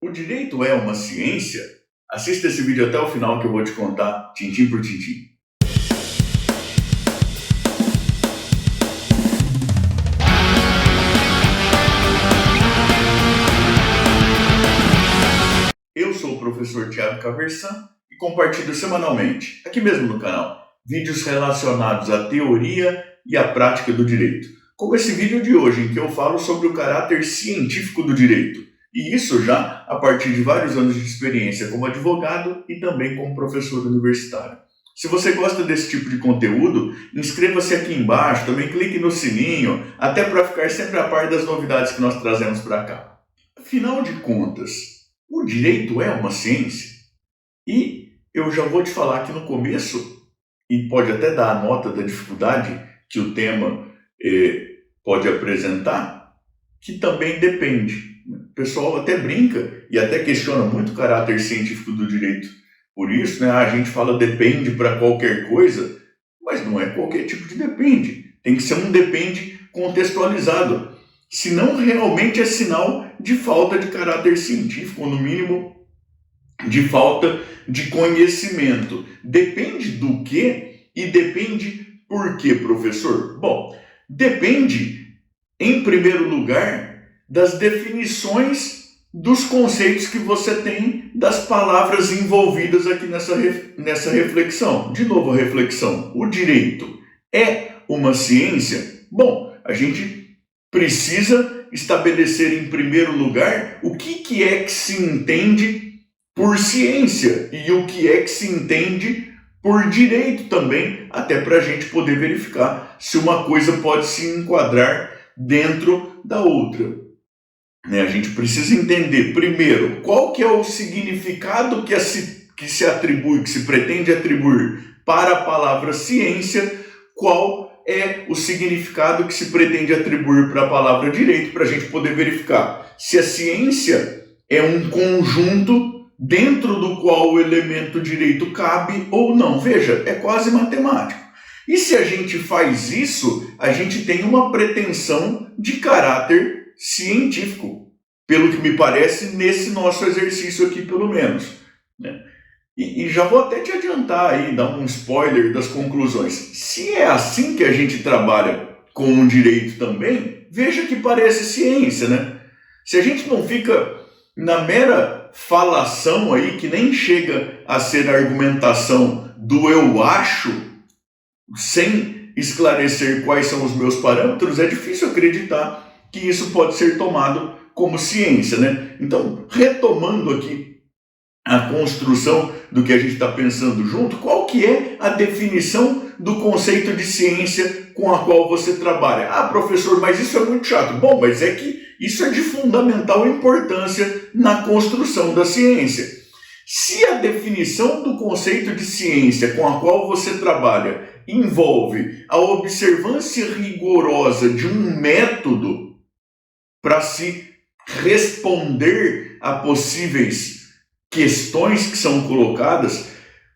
O direito é uma ciência? Assista esse vídeo até o final que eu vou te contar, tintim por tintim. Eu sou o professor Thiago Caversan e compartilho semanalmente, aqui mesmo no canal, vídeos relacionados à teoria e à prática do direito. Como esse vídeo de hoje, em que eu falo sobre o caráter científico do direito. E isso já a partir de vários anos de experiência como advogado e também como professor universitário. Se você gosta desse tipo de conteúdo, inscreva-se aqui embaixo, também clique no sininho, até para ficar sempre a par das novidades que nós trazemos para cá. Afinal de contas, o direito é uma ciência? E eu já vou te falar aqui no começo, e pode até dar a nota da dificuldade que o tema pode apresentar, que também depende. O pessoal até brinca e até questiona muito o caráter científico do direito. Por isso, a gente fala depende para qualquer coisa, mas não é qualquer tipo de depende. Tem que ser um depende contextualizado. Senão, realmente é sinal de falta de caráter científico, ou no mínimo, de falta de conhecimento. Depende do quê? E depende por quê, professor? Bom, depende, em primeiro lugar, das definições dos conceitos que você tem das palavras envolvidas aqui nessa reflexão. De novo a reflexão, o direito é uma ciência? Bom, a gente precisa estabelecer em primeiro lugar o que é que se entende por ciência e o que é que se entende por direito também, até para a gente poder verificar se uma coisa pode se enquadrar dentro da outra. A gente precisa entender, primeiro, qual que é o significado que se atribui, que se pretende atribuir para a palavra ciência, qual é o significado que se pretende atribuir para a palavra direito, para a gente poder verificar se a ciência é um conjunto dentro do qual o elemento direito cabe ou não. Veja, é quase matemático. E se a gente faz isso, a gente tem uma pretensão de caráter científico, pelo que me parece, nesse nosso exercício aqui, pelo menos. E já vou até te adiantar aí, dar um spoiler das conclusões. Se é assim que a gente trabalha com o direito também, veja que parece ciência, né? Se a gente não fica na mera falação aí, que nem chega a ser a argumentação do eu acho, sem esclarecer quais são os meus parâmetros, é difícil acreditar que isso pode ser tomado como ciência, né? Então, retomando aqui a construção do que a gente está pensando junto, qual que é a definição do conceito de ciência com a qual você trabalha? Ah, professor, mas isso é muito chato. Bom, mas é que isso é de fundamental importância na construção da ciência. Se a definição do conceito de ciência com a qual você trabalha envolve a observância rigorosa de um método para se responder a possíveis questões que são colocadas,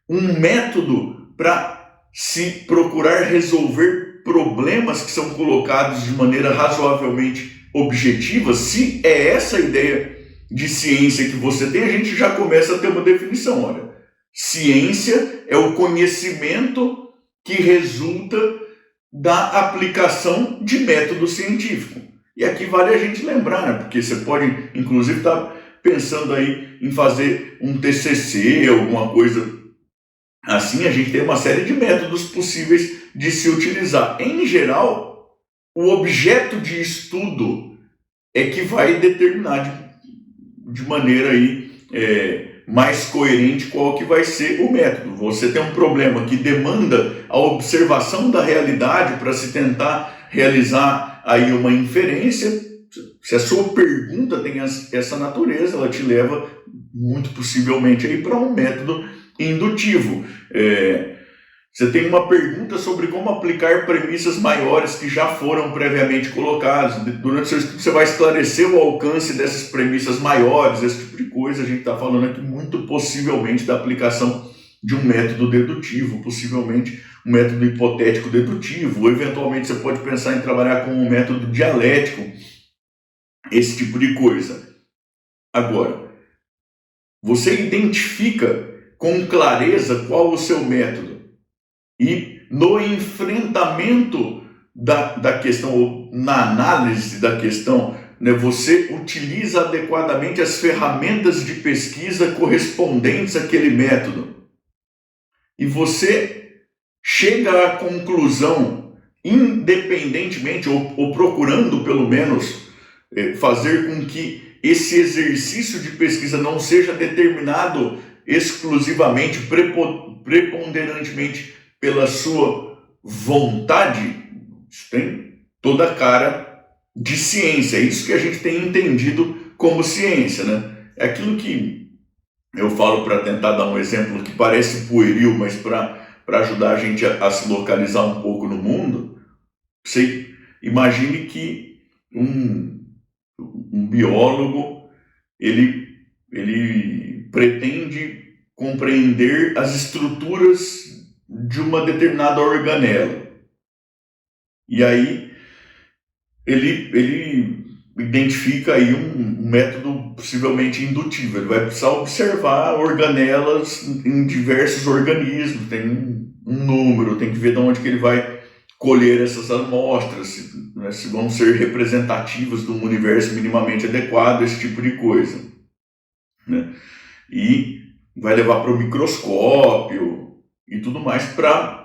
um método para se procurar resolver problemas que são colocados de maneira razoavelmente objetiva, se é essa a ideia de ciência que você tem, a gente já começa a ter uma definição. Olha, ciência é o conhecimento que resulta da aplicação de método científico. E aqui vale a gente lembrar, né? Porque você pode, inclusive, estar pensando aí em fazer um TCC, alguma coisa assim. A gente tem uma série de métodos possíveis de se utilizar. Em geral, o objeto de estudo é que vai determinar de maneira aí, mais coerente qual que vai ser o método. Você tem um problema que demanda a observação da realidade para se tentar realizar aí uma inferência. Se a sua pergunta tem essa natureza, ela te leva muito possivelmente aí para um método indutivo. Você tem uma pergunta sobre como aplicar premissas maiores que já foram previamente colocadas. Durante o seu estudo você vai esclarecer o alcance dessas premissas maiores, esse tipo de coisa. A gente está falando aqui muito possivelmente da aplicação de um método dedutivo, possivelmente um método hipotético dedutivo, ou eventualmente você pode pensar em trabalhar com um método dialético, esse tipo de coisa. Agora, você identifica com clareza qual o seu método. E no enfrentamento da questão, ou na análise da questão, né, você utiliza adequadamente as ferramentas de pesquisa correspondentes àquele método. E você chega à conclusão, independentemente, ou procurando pelo menos fazer com que esse exercício de pesquisa não seja determinado exclusivamente, preponderantemente pela sua vontade. Isso tem toda a cara de ciência. É isso que a gente tem entendido como ciência, né? É aquilo que eu falo para tentar dar um exemplo que parece pueril, mas para ajudar a gente a se localizar um pouco no mundo. Você imagine que um biólogo ele pretende compreender as estruturas de uma determinada organela. E aí ele identifica aí um método possivelmente indutivo. Ele vai precisar observar organelas em diversos organismos, tem um número, tem que ver de onde que ele vai colher essas amostras, se vão ser representativas de um universo minimamente adequado, esse tipo de coisa, né? E vai levar para o microscópio e tudo mais para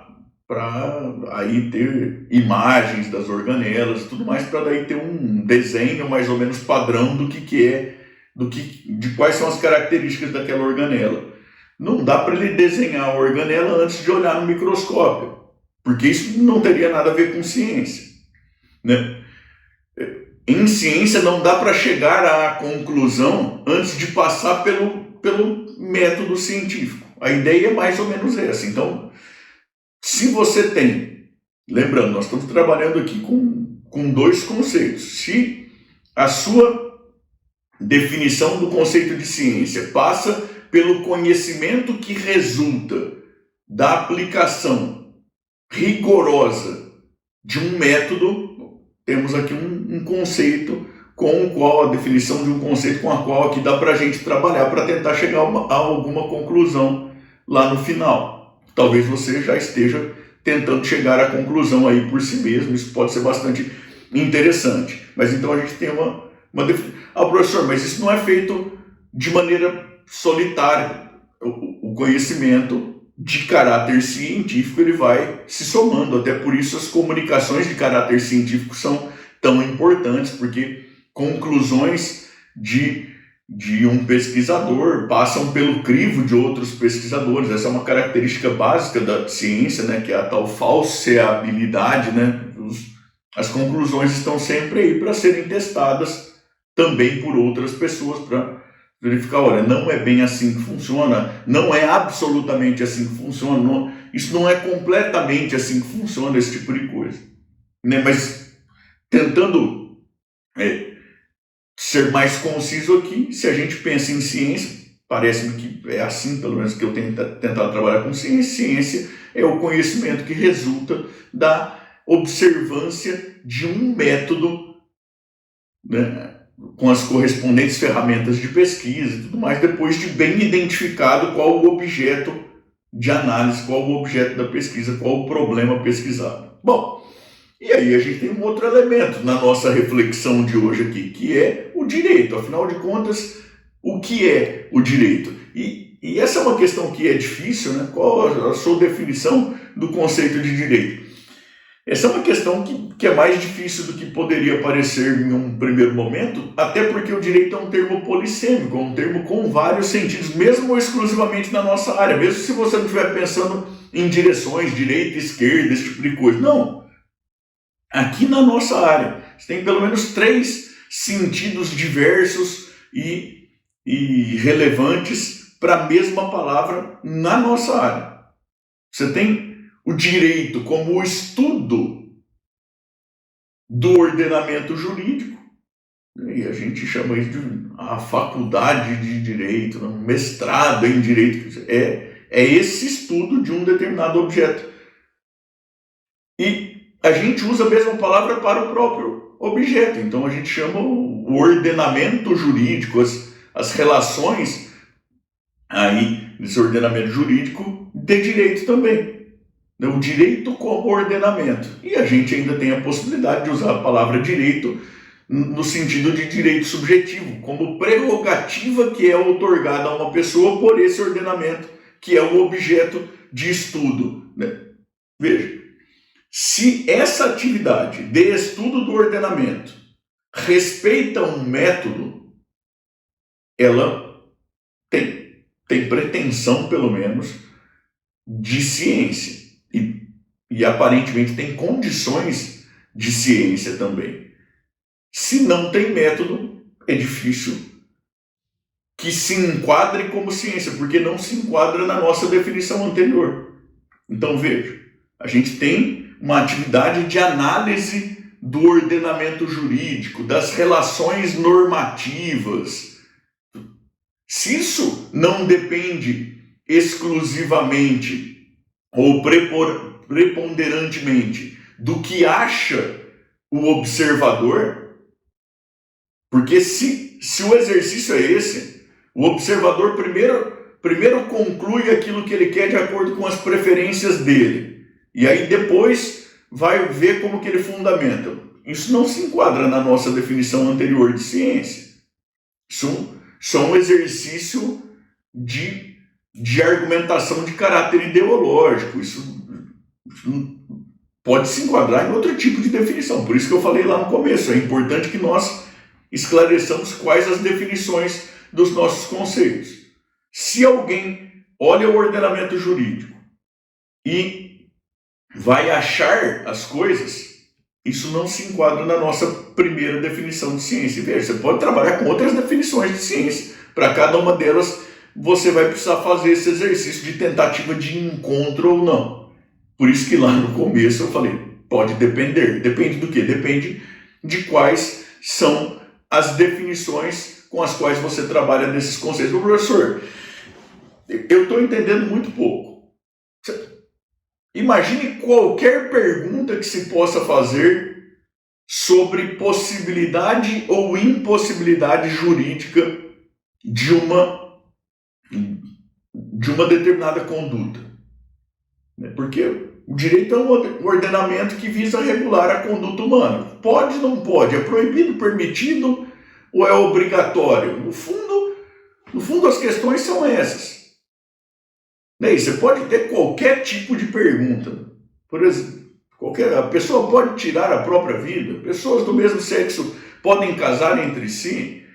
aí ter imagens das organelas e tudo mais, para daí ter um desenho mais ou menos padrão do que é, de quais são as características daquela organela. Não dá para ele desenhar a organela antes de olhar no microscópio, porque isso não teria nada a ver com ciência, né? Em ciência não dá para chegar à conclusão antes de passar pelo método científico. A ideia é mais ou menos essa. Então, se você tem, lembrando, nós estamos trabalhando aqui com dois conceitos. Se a sua definição do conceito de ciência passa pelo conhecimento que resulta da aplicação rigorosa de um método, temos aqui um conceito com o qual, a definição de um conceito com a qual aqui dá para a gente trabalhar para tentar chegar a alguma conclusão lá no final. Talvez você já esteja tentando chegar à conclusão aí por si mesmo, isso pode ser bastante interessante. Mas então a gente tem uma definição. Professor, mas isso não é feito de maneira solitária. O conhecimento de caráter científico ele vai se somando, até por isso as comunicações de caráter científico são tão importantes, porque conclusões de um pesquisador passam pelo crivo de outros pesquisadores. Essa é uma característica básica da ciência, né, que é a tal falseabilidade, né? As conclusões estão sempre aí para serem testadas também por outras pessoas para verificar, olha, não é bem assim que funciona, não é absolutamente assim que funciona, não, isso não é completamente assim que funciona, esse tipo de coisa, né? Mas tentando ser mais conciso aqui, se a gente pensa em ciência, parece-me que é assim, pelo menos que eu tenho tentado trabalhar com ciência. Ciência é o conhecimento que resulta da observância de um método, né, com as correspondentes ferramentas de pesquisa e tudo mais, depois de bem identificado qual o objeto de análise, qual o objeto da pesquisa, qual o problema pesquisado. Bom, e aí a gente tem um outro elemento na nossa reflexão de hoje aqui, que é o direito. Afinal de contas, o que é o direito? E essa é uma questão que é difícil, né? Qual a sua definição do conceito de direito? Essa é uma questão que é mais difícil do que poderia parecer em um primeiro momento, até porque o direito é um termo polissêmico, é um termo com vários sentidos, mesmo exclusivamente na nossa área, mesmo se você não estiver pensando em direções, direita, esquerda, esse tipo de coisa. Não. Aqui na nossa área, você tem pelo menos 3 sentidos diversos e relevantes para a mesma palavra na nossa área. Você tem o direito como o estudo do ordenamento jurídico, e a gente chama isso de a faculdade de direito, um mestrado em direito, é esse estudo de um determinado objeto. E a gente usa a mesma palavra para o próprio objeto, então a gente chama o ordenamento jurídico, as relações aí, nesse ordenamento jurídico, de direito também. O direito como ordenamento. E a gente ainda tem a possibilidade de usar a palavra direito no sentido de direito subjetivo, como prerrogativa que é outorgada a uma pessoa por esse ordenamento, que é o objeto de estudo. Veja, se essa atividade de estudo do ordenamento respeita um método, ela tem pretensão, pelo menos, de ciência. E aparentemente tem condições de ciência também. Se não tem método, é difícil que se enquadre como ciência, porque não se enquadra na nossa definição anterior. Então veja, a gente tem uma atividade de análise do ordenamento jurídico, das relações normativas. Se isso não depende exclusivamente ou preponderantemente do que acha o observador, porque se o exercício é esse, o observador primeiro conclui aquilo que ele quer de acordo com as preferências dele, e aí depois vai ver como que ele fundamenta. Isso não se enquadra na nossa definição anterior de ciência. Isso é um exercício de argumentação de caráter ideológico. Isso pode se enquadrar em outro tipo de definição. Por isso que eu falei lá no começo, é importante que nós esclareçamos quais as definições dos nossos conceitos. Se alguém olha o ordenamento jurídico e vai achar as coisas, isso não se enquadra na nossa primeira definição de ciência. E veja, você pode trabalhar com outras definições de ciência. Para cada uma delas, você vai precisar fazer esse exercício de tentativa de encontro ou não. Por isso que lá no começo eu falei, pode depender. Depende do quê? Depende de quais são as definições com as quais você trabalha nesses conceitos. Professor, eu estou entendendo muito pouco. Imagine qualquer pergunta que se possa fazer sobre possibilidade ou impossibilidade jurídica de uma determinada conduta. Porque o direito é um ordenamento que visa regular a conduta humana. Pode, não pode? É proibido, permitido ou é obrigatório? No fundo as questões são essas. E você pode ter qualquer tipo de pergunta. Por exemplo, a pessoa pode tirar a própria vida. Pessoas do mesmo sexo podem casar entre si.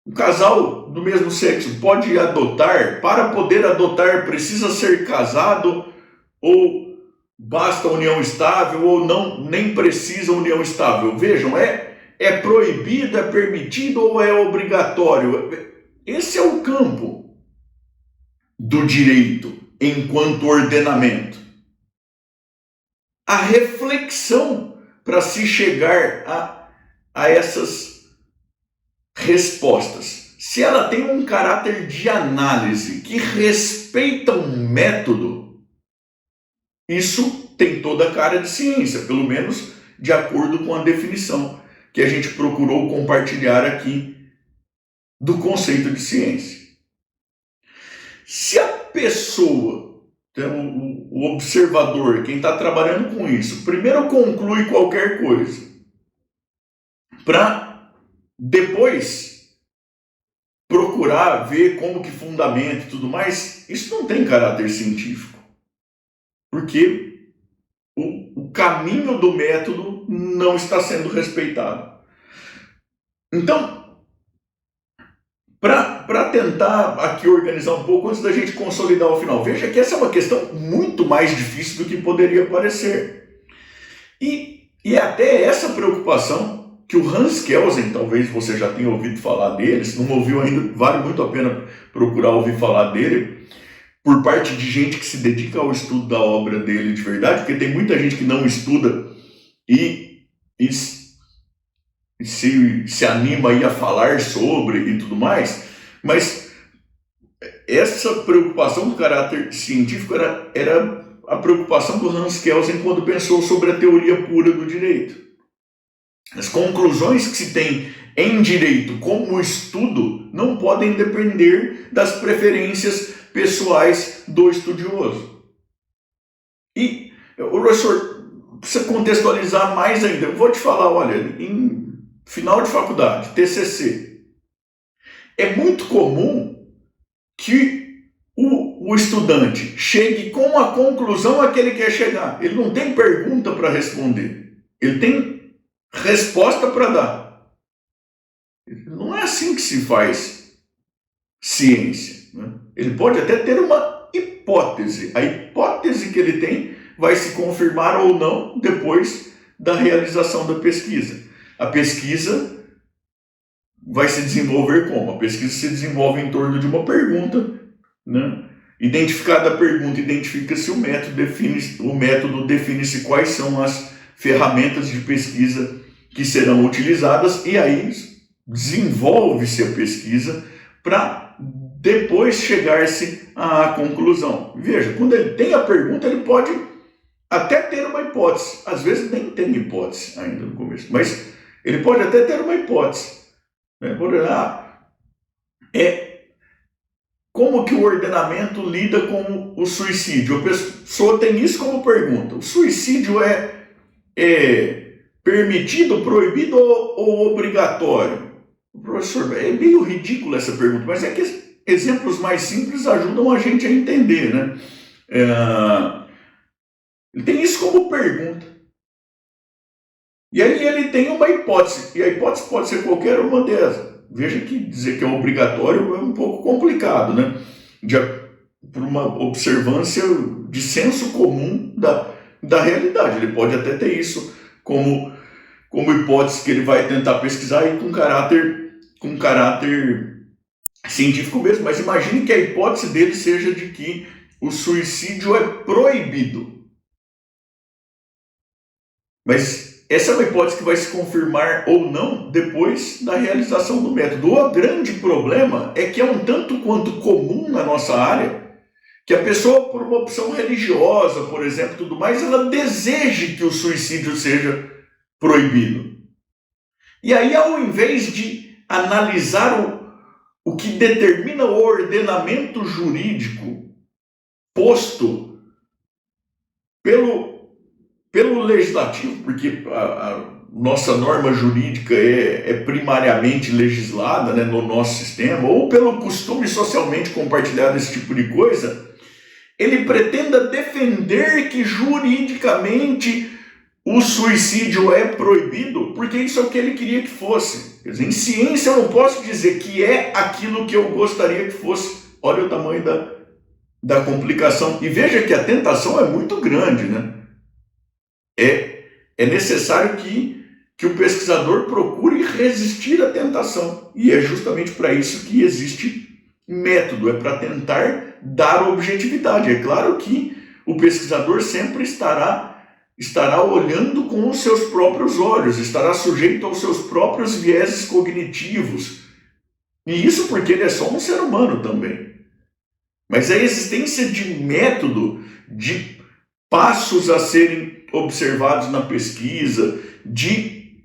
Um casal do mesmo sexo pode adotar. Para poder adotar, precisa ser casado ou basta união estável ou não, nem precisa união estável. Vejam, é proibido, é permitido ou é obrigatório? Esse é o campo do direito enquanto ordenamento. A reflexão para se chegar a essas respostas, se ela tem um caráter de análise que respeita um método, isso tem toda a cara de ciência, pelo menos de acordo com a definição que a gente procurou compartilhar aqui do conceito de ciência. Se a pessoa, então, o observador, quem está trabalhando com isso, primeiro conclui qualquer coisa, para depois procurar ver como que fundamenta e tudo mais, isso não tem caráter científico. Porque o caminho do método não está sendo respeitado. Então, para tentar aqui organizar um pouco antes da gente consolidar o final, veja que essa é uma questão muito mais difícil do que poderia parecer. E é até essa preocupação que o Hans Kelsen, talvez você já tenha ouvido falar dele, se não ouviu ainda, vale muito a pena procurar ouvir falar dele, por parte de gente que se dedica ao estudo da obra dele de verdade, porque tem muita gente que não estuda e se anima aí a falar sobre e tudo mais, mas essa preocupação do caráter científico era a preocupação do Hans Kelsen quando pensou sobre a teoria pura do direito. As conclusões que se tem em direito como estudo não podem depender das preferências pessoais do estudioso. E o professor precisa contextualizar mais ainda. Eu vou te falar, olha, em final de faculdade, TCC, é muito comum que o estudante chegue com a conclusão a que ele quer chegar. Ele não tem pergunta para responder. Ele tem resposta para dar. Não é assim que se faz ciência, né? Ele pode até ter uma hipótese. A hipótese que ele tem vai se confirmar ou não depois da realização da pesquisa. A pesquisa vai se desenvolver como? A pesquisa se desenvolve em torno de uma pergunta, né? Identificada a pergunta, identifica-se o método define-se quais são as ferramentas de pesquisa que serão utilizadas, e aí desenvolve-se a pesquisa para depois chegar-se à conclusão. Veja, quando ele tem a pergunta, ele pode até ter uma hipótese. Às vezes nem tem hipótese ainda no começo, mas ele pode até ter uma hipótese. Por exemplo, como que o ordenamento lida com o suicídio? A pessoa tem isso como pergunta. O suicídio é permitido, proibido ou obrigatório? Professor, é meio ridícula essa pergunta, mas é que exemplos mais simples ajudam a gente a entender, né? Ele tem isso como pergunta. E aí ele tem uma hipótese, e a hipótese pode ser qualquer uma dessas. Veja que dizer que é obrigatório é um pouco complicado, né? Por uma observância de senso comum da realidade. Ele pode até ter isso como hipótese que ele vai tentar pesquisar e com caráter científico mesmo, mas imagine que a hipótese dele seja de que o suicídio é proibido. Mas essa é uma hipótese que vai se confirmar ou não depois da realização do método. O grande problema é que é um tanto quanto comum na nossa área que a pessoa, por uma opção religiosa, por exemplo, tudo mais, ela deseje que o suicídio seja proibido. E aí, ao invés de analisar o que determina o ordenamento jurídico posto pelo legislativo, porque a nossa norma jurídica é primariamente legislada, né, no nosso sistema, ou pelo costume socialmente compartilhado, esse tipo de coisa, ele pretenda defender que juridicamente o suicídio é proibido, porque isso é o que ele queria que fosse. Quer dizer, em ciência eu não posso dizer que é aquilo que eu gostaria que fosse. Olha o tamanho da complicação. E veja que a tentação é muito grande, né? É necessário que o pesquisador procure resistir à tentação. E é justamente para isso que existe método, é para tentar dar objetividade. É claro que o pesquisador sempre estará olhando com os seus próprios olhos, estará sujeito aos seus próprios vieses cognitivos. E isso porque ele é só um ser humano também. Mas a existência de método, de passos a serem observados na pesquisa, de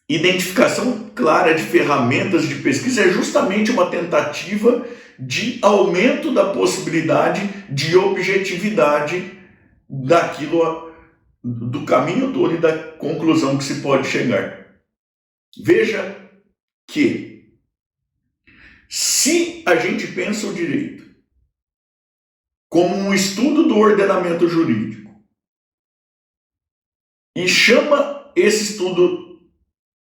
identificação clara de ferramentas de pesquisa, é justamente uma tentativa de aumento da possibilidade de objetividade do caminho todo e da conclusão que se pode chegar. Veja que, se a gente pensa o direito como um estudo do ordenamento jurídico e chama esse estudo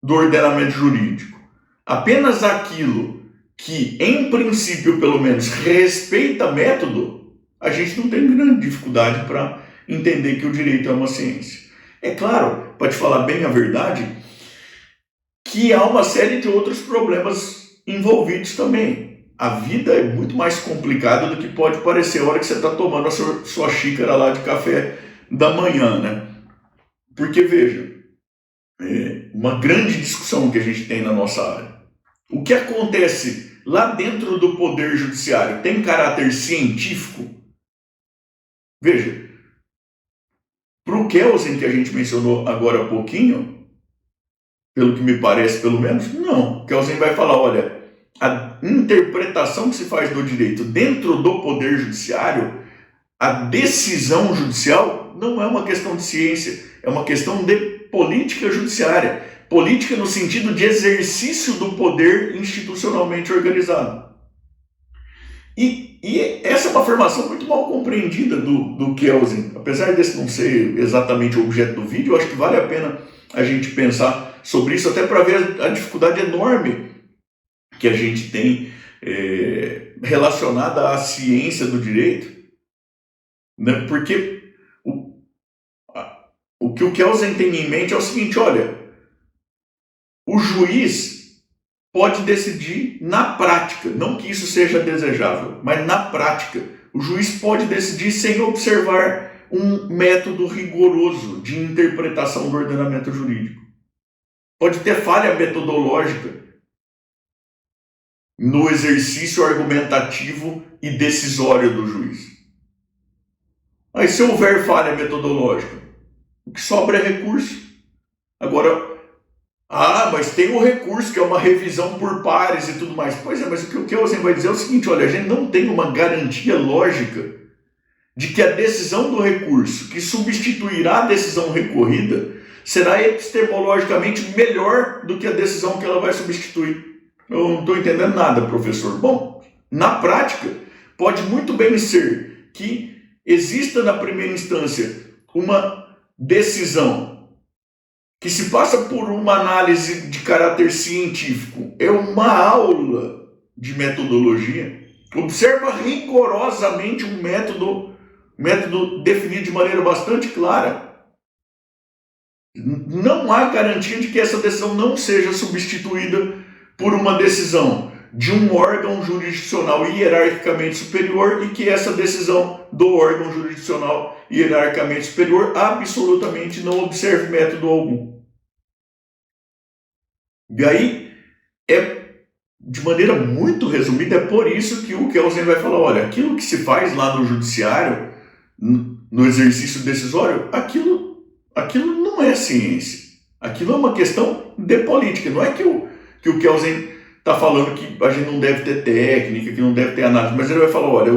do ordenamento jurídico apenas aquilo que, em princípio, pelo menos, respeita método, a gente não tem grande dificuldade para entender que o direito é uma ciência. É claro, para te falar bem a verdade, que há uma série de outros problemas envolvidos também. A vida é muito mais complicada do que pode parecer a hora que você está tomando a sua xícara lá de café da manhã, né? Porque, veja, uma grande discussão que a gente tem na nossa área. O que acontece lá dentro do Poder Judiciário tem caráter científico? Veja, para o Kelsen, que a gente mencionou agora há pouquinho, Pelo que me parece, pelo menos, não. Kelsen vai falar, olha, a interpretação que se faz do direito dentro do Poder Judiciário, a decisão judicial não é uma questão de ciência, é uma questão de política judiciária. Política no sentido de exercício do poder institucionalmente organizado. E essa é uma afirmação muito mal compreendida do Kelsen. Apesar desse não ser exatamente o objeto do vídeo, eu acho que vale a pena a gente pensar sobre isso, até para ver a dificuldade enorme que a gente tem relacionada à ciência do direito, né? Porque o que o Kelsen tem em mente é o seguinte, olha, o juiz pode decidir na prática, não que isso seja desejável, mas na prática, o juiz pode decidir sem observar um método rigoroso de interpretação do ordenamento jurídico. Pode ter falha metodológica no exercício argumentativo e decisório do juiz. Aí, se houver falha metodológica, o que sobra é recurso. Agora, mas tem o recurso, que é uma revisão por pares e tudo mais. Pois é, mas o que o Kelsen vai dizer é o seguinte, olha, a gente não tem uma garantia lógica de que a decisão do recurso, que substituirá a decisão recorrida, será epistemologicamente melhor do que a decisão que ela vai substituir. Eu não estou entendendo nada, professor. Bom, na prática, pode muito bem ser que exista na primeira instância uma decisão que se passa por uma análise de caráter científico, é uma aula de metodologia, observa rigorosamente um método definido de maneira bastante clara. Não há garantia de que essa decisão não seja substituída por uma decisão de um órgão jurisdicional hierarquicamente superior e que essa decisão do órgão jurisdicional hierarquicamente superior absolutamente não observe método algum. E aí, de maneira muito resumida, é por isso que o Kelsen vai falar, olha, aquilo que se faz lá no judiciário, no exercício decisório, aquilo não é ciência. Aquilo é uma questão de política. Não é que o Kelsen está falando que a gente não deve ter técnica, que não deve ter análise, mas ele vai falar, olha,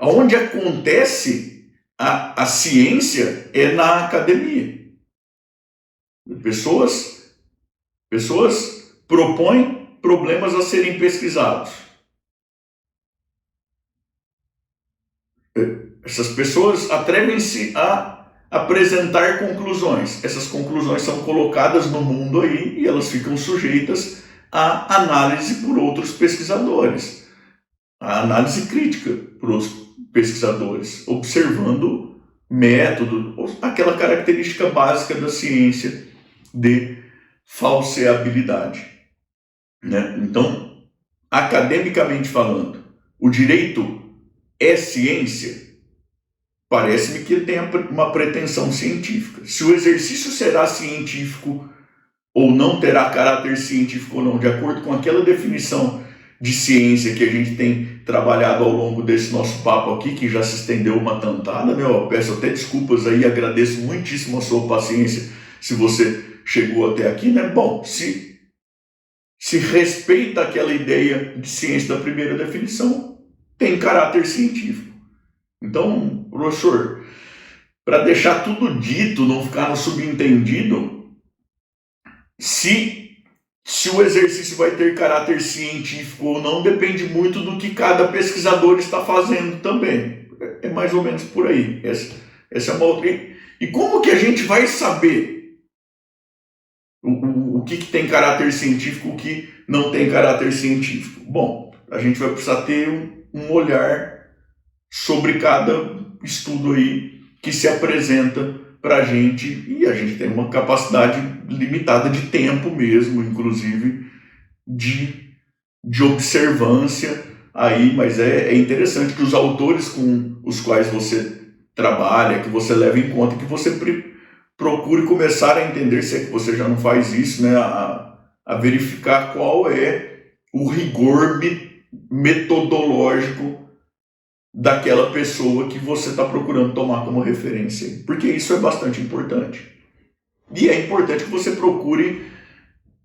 onde acontece a ciência é na academia. Pessoas propõem problemas a serem pesquisados. Essas pessoas atrevem-se a apresentar conclusões. Essas conclusões são colocadas no mundo aí e elas ficam sujeitas à análise por outros pesquisadores, à análise crítica por outros pesquisadores, observando método, aquela característica básica da ciência de falseabilidade, né? Então, academicamente falando, o direito é ciência? Parece-me que ele tem uma pretensão científica. Se o exercício será científico ou não terá caráter científico ou não, de acordo com aquela definição de ciência que a gente tem trabalhado ao longo desse nosso papo aqui, que já se estendeu uma tantada, né? Eu peço até desculpas aí, agradeço muitíssimo a sua paciência se você chegou até aqui, né? Bom, se respeita aquela ideia de ciência da primeira definição, tem caráter científico. Então, professor, para deixar tudo dito, não ficar no subentendido, se o exercício vai ter caráter científico ou não, depende muito do que cada pesquisador está fazendo também. É mais ou menos por aí. Essa é uma outra. E como que a gente vai saber o que tem caráter científico e o que não tem caráter científico? Bom, a gente vai precisar ter um olhar sobre cada estudo aí que se apresenta para a gente, e a gente tem uma capacidade limitada de tempo mesmo, inclusive de observância aí, mas é interessante que os autores com os quais você trabalha, que você leva em conta, que você procure começar a entender, se é que você já não faz isso, né, a verificar qual é o rigor metodológico daquela pessoa que você está procurando tomar como referência, porque isso é bastante importante. E é importante que você procure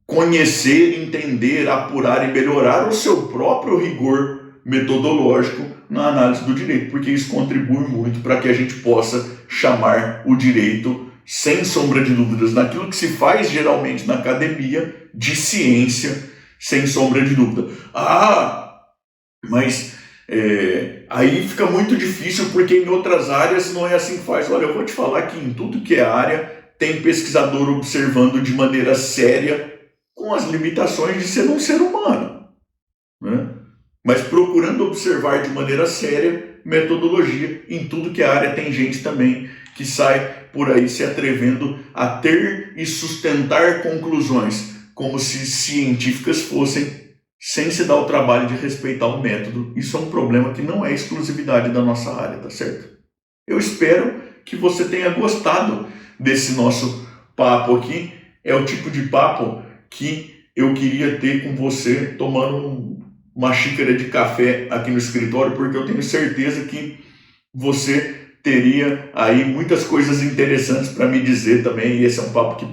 conhecer, entender, apurar e melhorar o seu próprio rigor metodológico na análise do direito, porque isso contribui muito para que a gente possa chamar o direito, sem sombra de dúvidas, naquilo que se faz geralmente na academia, de ciência, sem sombra de dúvida. Mas aí fica muito difícil, porque em outras áreas não é assim que faz. Olha, eu vou te falar que em tudo que é área, tem pesquisador observando de maneira séria, com as limitações de ser um ser humano, né? Mas procurando observar de maneira séria metodologia. Em tudo que é área tem gente também que sai por aí se atrevendo a ter e sustentar conclusões como se científicas fossem, sem se dar o trabalho de respeitar o método. Isso é um problema que não é exclusividade da nossa área, tá certo? Eu espero que você tenha gostado desse nosso papo aqui. É o tipo de papo que eu queria ter com você tomando uma xícara de café aqui no escritório, porque eu tenho certeza que você teria aí muitas coisas interessantes para me dizer também, e esse é um papo que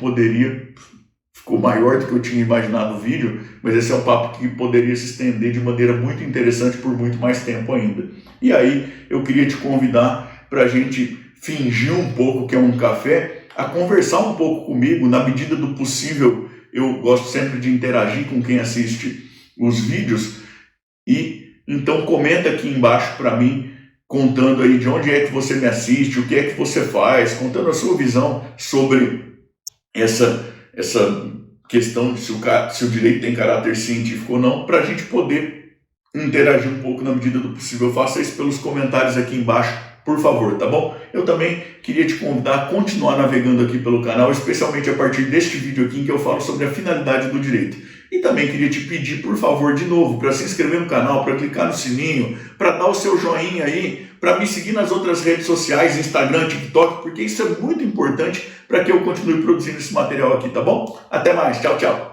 ficou maior do que eu tinha imaginado no vídeo, mas esse é um papo que poderia se estender de maneira muito interessante por muito mais tempo ainda. E aí eu queria te convidar para a gente fingir um pouco que é um café, a conversar um pouco comigo, na medida do possível. Eu gosto sempre de interagir com quem assiste os vídeos, e então comenta aqui embaixo para mim, contando aí de onde é que você me assiste, o que é que você faz, contando a sua visão sobre essa questão de se o direito tem caráter científico ou não, para a gente poder interagir um pouco na medida do possível. Faça isso pelos comentários aqui embaixo, por favor, tá bom? Eu também queria te convidar a continuar navegando aqui pelo canal, especialmente a partir deste vídeo aqui em que eu falo sobre a finalidade do direito. E também queria te pedir, por favor, de novo, para se inscrever no canal, para clicar no sininho, para dar o seu joinha aí, para me seguir nas outras redes sociais, Instagram, TikTok, porque isso é muito importante para que eu continue produzindo esse material aqui, tá bom? Até mais, tchau, tchau!